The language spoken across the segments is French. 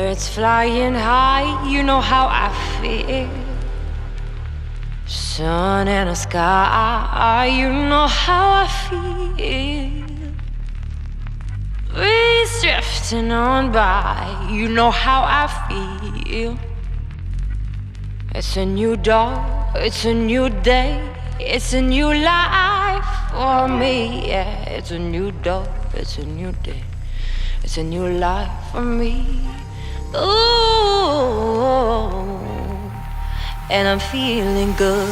Birds flying high, you know how I feel. Sun in the sky, you know how I feel. Breeze drifting on by, you know how I feel. It's a new dawn, it's a new day, it's a new life for me. Yeah, it's a new dawn, it's a new day, it's a new life for me. Ooh, and I'm feeling good.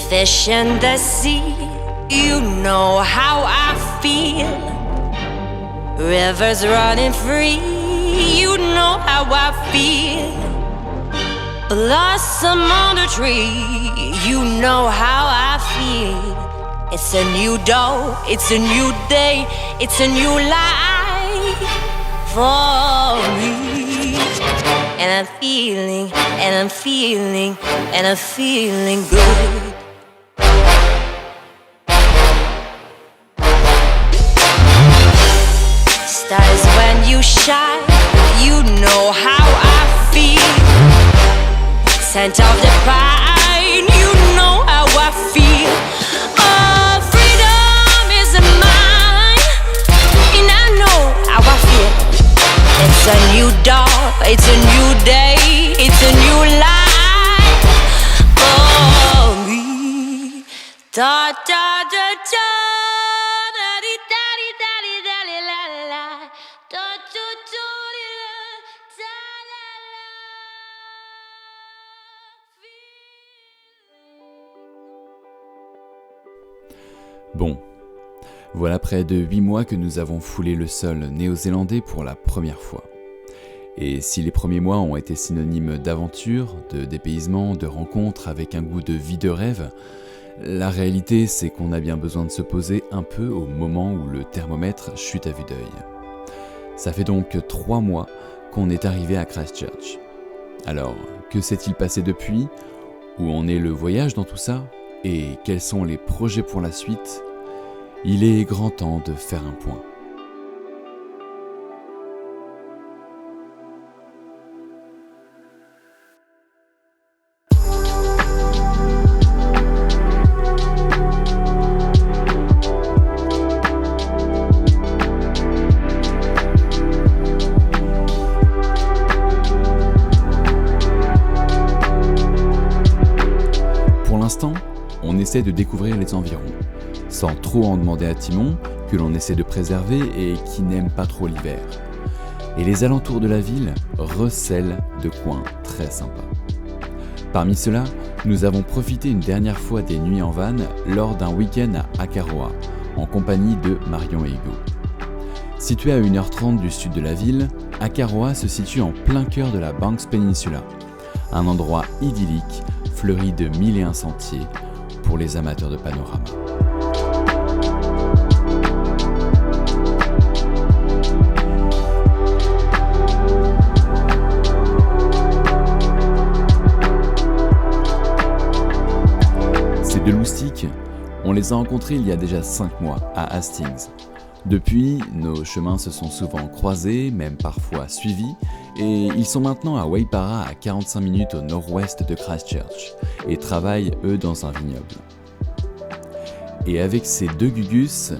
Fish in the sea, you know how I feel. Rivers running free, you know how I feel. Blossom on the tree, you know how I feel. It's a new dawn, it's a new day, it's a new life for me. And I'm feeling, and I'm feeling, and I'm feeling good. Stars when you shine, you know how I feel. Scent of the pine, you know how I feel. Oh, freedom is mine, and I know how I feel. It's a new dawn, it's a new day, it's a new life for me. Da da da da. Bon, voilà près de 8 mois que nous avons foulé le sol néo-zélandais pour la première fois. Et si les premiers mois ont été synonymes d'aventure, de dépaysement, de rencontres avec un goût de vie de rêve, la réalité c'est qu'on a bien besoin de se poser un peu au moment où le thermomètre chute à vue d'œil. Ça fait donc 3 mois qu'on est arrivé à Christchurch. Alors, que s'est-il passé depuis ? Où en est le voyage dans tout ça ? Et quels sont les projets pour la suite ? Il est grand temps de faire un point. Pour l'instant, on essaie de découvrir les environs, sans trop en demander à Timon, que l'on essaie de préserver et qui n'aime pas trop l'hiver. Et les alentours de la ville recèlent de coins très sympas. Parmi ceux-là, nous avons profité une dernière fois des nuits en van lors d'un week-end à Akaroa, en compagnie de Marion et Hugo. Situé à 1h30 du sud de la ville, Akaroa se situe en plein cœur de la Banks Peninsula, un endroit idyllique fleuri de 1001 sentiers pour les amateurs de panorama. Ces deux loustiques, on les a rencontrés il y a déjà 5 mois à Hastings. Depuis, nos chemins se sont souvent croisés, même parfois suivis, et ils sont maintenant à Waipara à 45 minutes au nord-ouest de Christchurch, et travaillent eux dans un vignoble. Et avec ces deux gugus,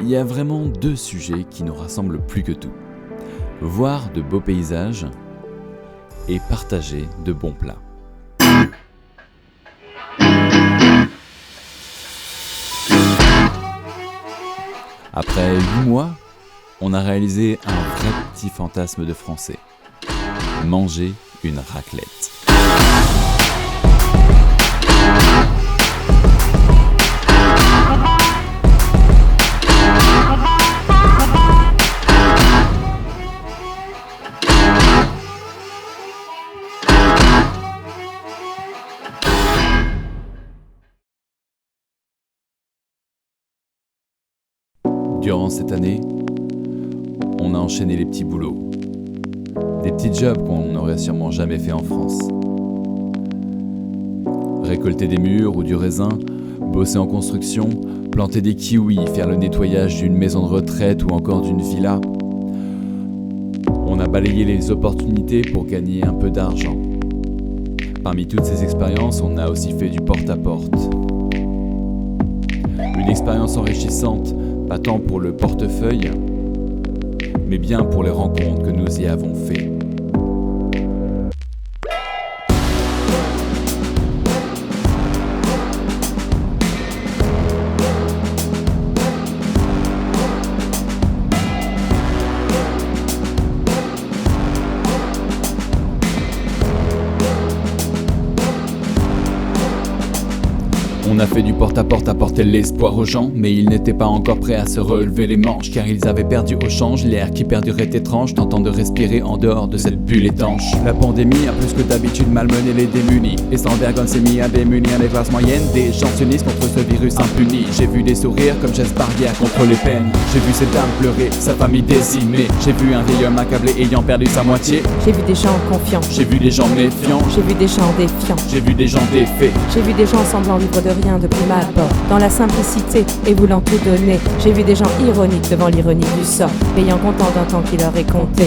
il y a vraiment 2 sujets qui nous rassemblent plus que tout. Voir de beaux paysages et partager de bons plats. Après 8 mois, on a réalisé un vrai petit fantasme de français. Manger une raclette. Durant cette année, on a enchaîné les petits boulots. Des petits jobs qu'on n'aurait sûrement jamais fait en France. Récolter des mûres ou du raisin, bosser en construction, Planter des kiwis, faire le nettoyage d'une maison de retraite ou encore d'une villa. On a balayé les opportunités pour gagner un peu d'argent. Parmi toutes ces expériences, on a aussi fait du porte-à-porte. Une expérience enrichissante, pas tant pour le portefeuille, mais bien pour les rencontres que nous y avons fait. On a fait du porte-à-porte, apporter l'espoir aux gens, mais ils n'étaient pas encore prêts à se relever les manches, car ils avaient perdu au change, l'air qui perdurait étrange, tentant de respirer en dehors de cette bulle étanche. La pandémie a plus que d'habitude malmené les démunis, et sans vergogne s'est mis à démunir les classes moyennes. Des gens s'unissent contre ce virus impuni. J'ai vu des sourires comme gestes barrières contre les peines. J'ai vu cette dame pleurer, sa famille décimée. J'ai vu un vieil homme accablé ayant perdu sa moitié. J'ai vu des gens confiants, J'ai vu des gens méfiants, j'ai vu des gens défiants, j'ai vu des gens défaits. j'ai vu des gens semblant vivre de rien de prime abord, dans la simplicité et voulant tout donner. J'ai vu des gens ironiques devant l'ironie du sort, payant comptant d'un temps qui leur est compté.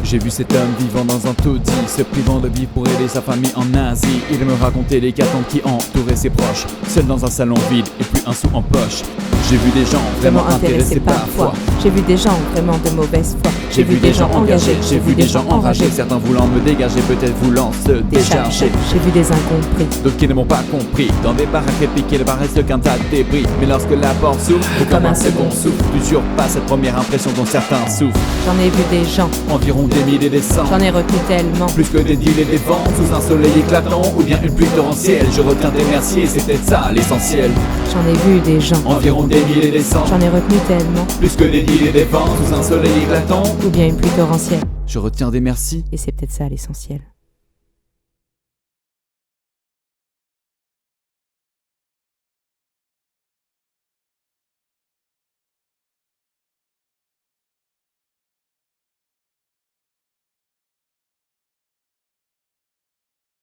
J'ai vu cet homme vivant dans un taudis, se privant de vie pour aider sa famille en Asie. Il me racontait les l'hécatombe qui entourait ses proches, seul dans un salon vide et plus un sou en poche. J'ai vu des gens vraiment intéressés parfois. J'ai vu des gens vraiment de mauvaise foi. J'ai vu des gens engagés, j'ai vu des gens enragés, certains voulant me dégager, peut-être voulant se décharger. J'ai vu des incompris, D'autres qui ne m'ont pas compris, dans des baraques épiques, il reste qu'un tas de débris. Mais lorsque la porte s'ouvre, comme un second souffle, tu surpasses cette première impression dont certains souffrent. j'en ai vu des gens, Environ des milliers et des cents, j'en ai retenu tellement. plus que des deals et des vents, sous un soleil éclatant ou bien une pluie torrentielle. Je retiens des merci et c'est peut-être ça l'essentiel. J'en ai vu des gens, Environ des milliers et des cents, j'en ai retenu tellement. plus que des deals et des vents, sous un soleil éclatant. Ou bien une pluie torrentielle. Je retiens des merci Et c'est peut-être ça l'essentiel.